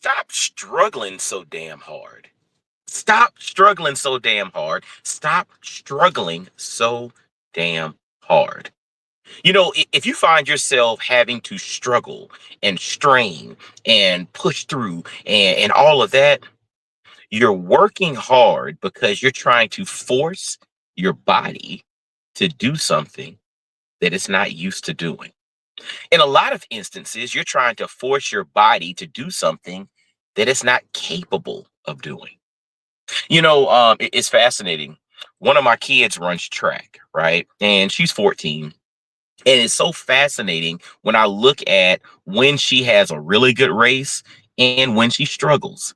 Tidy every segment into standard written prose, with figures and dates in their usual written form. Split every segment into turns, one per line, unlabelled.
Stop struggling so damn hard. Stop struggling so damn hard. Stop struggling so damn hard. If you find yourself having to struggle and strain and push through and all of that, you're working hard because you're trying to force your body to do something that it's not used to doing. In a lot of instances, you're trying to force your body to do something that it's not capable of doing. It's fascinating. One of my kids runs track, right? And she's 14. And it's so fascinating when I look at when she has a really good race and when she struggles.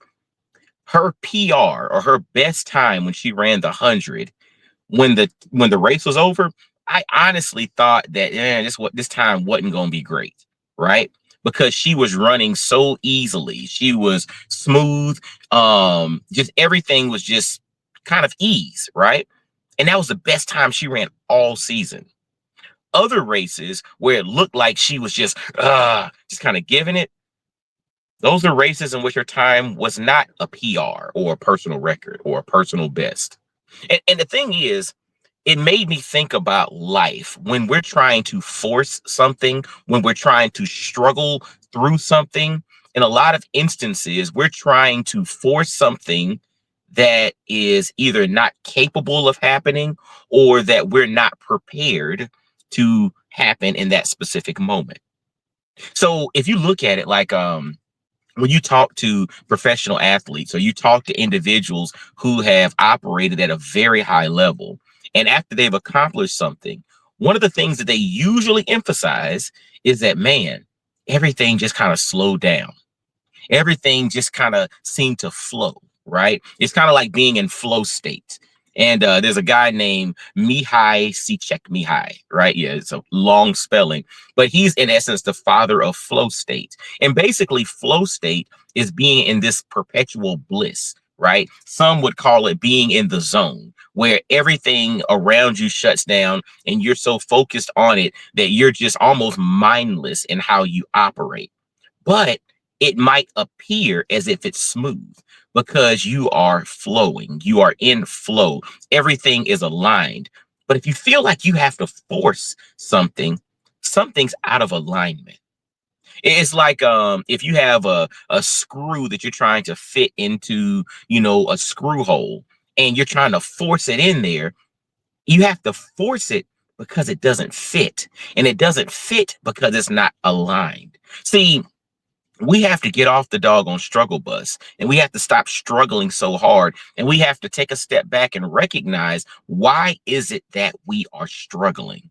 Her PR or her best time when she ran the 100, when the race was over, I honestly thought that this time wasn't going to be great, right? Because she was running so easily. She was smooth. Just everything was just kind of ease, right? And that was the best time she ran all season. Other races where it looked like she was just kind of giving it, those are races in which her time was not a PR or a personal record or a personal best. And the thing is, it made me think about life when we're trying to force something, when we're trying to struggle through something. In a lot of instances, we're trying to force something that is either not capable of happening or that we're not prepared to happen in that specific moment. So if you look at it like when you talk to professional athletes or you talk to individuals who have operated at a very high level, and after they've accomplished something, one of the things that they usually emphasize is that, man, everything just kind of slowed down. Everything just kind of seemed to flow, right? It's kind of like being in flow state. And there's a guy named Mihai Csikszentmihalyi, right? Yeah, it's a long spelling, but he's in essence the father of flow state. And basically, flow state is being in this perpetual bliss, right? Some would call it being in the zone, where everything around you shuts down and you're so focused on it that you're just almost mindless in how you operate. But it might appear as if it's smooth because you are flowing, you are in flow, everything is aligned. But if you feel like you have to force something, something's out of alignment. It's like if you have a screw that you're trying to fit into, a screw hole, and you're trying to force it in there. You have to force it because it doesn't fit, and it doesn't fit because it's not aligned. See, we have to get off the doggone struggle bus, and we have to stop struggling so hard, and we have to take a step back and recognize, why is it that we are struggling?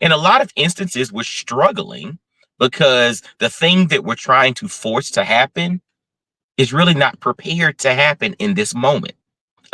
In a lot of instances, we're struggling because the thing that we're trying to force to happen is really not prepared to happen in this moment.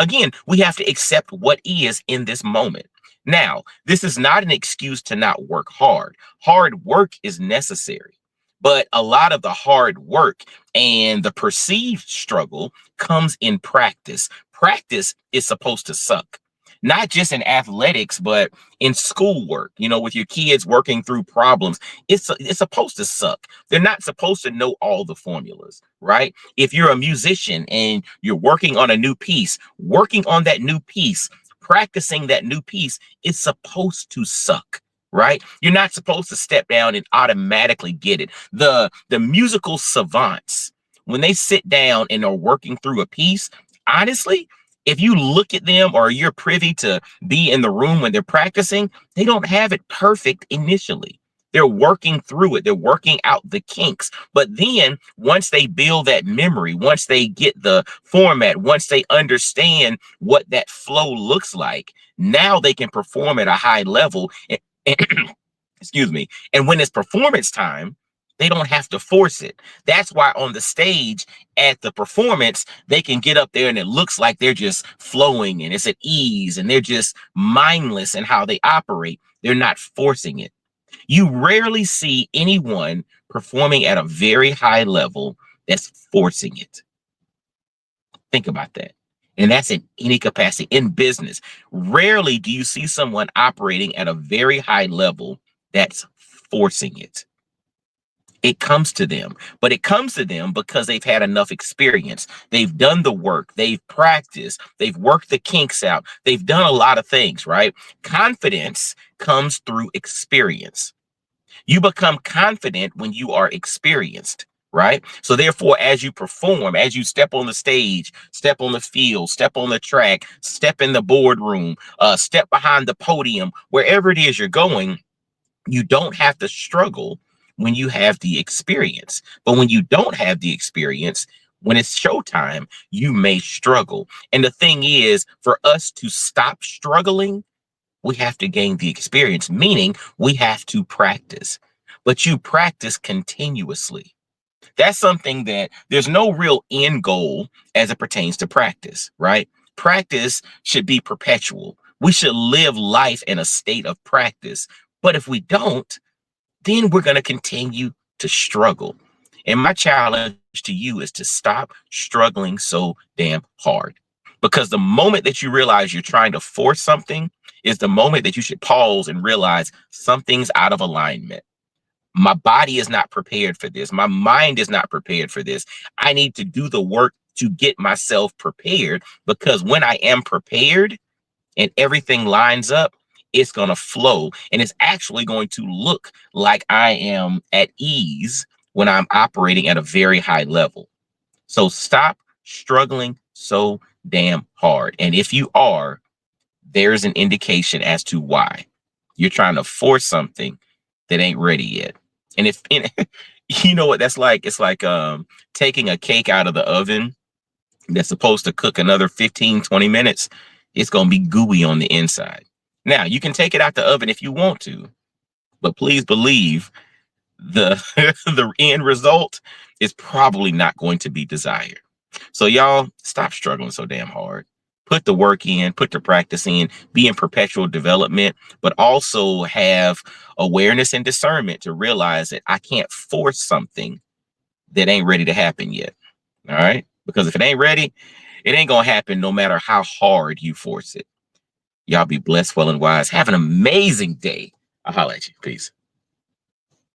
Again, we have to accept what is in this moment. Now, this is not an excuse to not work hard. Hard work is necessary. But a lot of the hard work and the perceived struggle comes in practice. Practice is supposed to suck, not just in athletics, but in schoolwork, with your kids working through problems. It's supposed to suck. They're not supposed to know all the formulas, right? If you're a musician and you're working on a new piece, working on that new piece, practicing that new piece, it's supposed to suck. Right? You're not supposed to step down and automatically get it. The musical savants, when they sit down and are working through a piece, honestly, if you look at them or you're privy to be in the room when they're practicing, they don't have it perfect initially. They're working through it. They're working out the kinks. But then once they build that memory, once they get the format, once they understand what that flow looks like, now they can perform at a high level. Excuse me. And when it's performance time, they don't have to force it. That's why on the stage at the performance, they can get up there and it looks like they're just flowing and it's at ease and they're just mindless in how they operate. They're not forcing it. You rarely see anyone performing at a very high level that's forcing it. Think about that. And that's in any capacity in business. Rarely do you see someone operating at a very high level that's forcing it. It comes to them, but it comes to them because they've had enough experience. They've done the work, they've practiced, they've worked the kinks out, they've done a lot of things, right? Confidence comes through experience. You become confident when you are experienced, right? So therefore, as you perform, as you step on the stage, step on the field, step on the track, step in the boardroom, step behind the podium, wherever it is you're going, you don't have to struggle when you have the experience. But when you don't have the experience, when it's showtime, you may struggle. And the thing is, for us to stop struggling, we have to gain the experience, meaning we have to practice. But you practice continuously. That's something that there's no real end goal as it pertains to practice, right? Practice should be perpetual. We should live life in a state of practice. But if we don't, then we're going to continue to struggle. And my challenge to you is to stop struggling so damn hard. Because the moment that you realize you're trying to force something is the moment that you should pause and realize something's out of alignment. My body is not prepared for this. My mind is not prepared for this. I need to do the work to get myself prepared, because when I am prepared and everything lines up, it's going to flow, and it's actually going to look like I am at ease when I'm operating at a very high level. So stop struggling so damn hard. And if you are, there's an indication as to why. You're trying to force something that ain't ready yet. And if you know what that's like, it's like taking a cake out of the oven that's supposed to cook another 15, 20 minutes. It's going to be gooey on the inside. Now, you can take it out the oven if you want to, but please believe the the end result is probably not going to be desired. So y'all, stop struggling so damn hard. Put the work in, put the practice in, be in perpetual development, but also have awareness and discernment to realize that I can't force something that ain't ready to happen yet. All right? Because if it ain't ready, it ain't going to happen no matter how hard you force it. Y'all be blessed, well, and wise. Have an amazing day. I'll holler at you. Peace.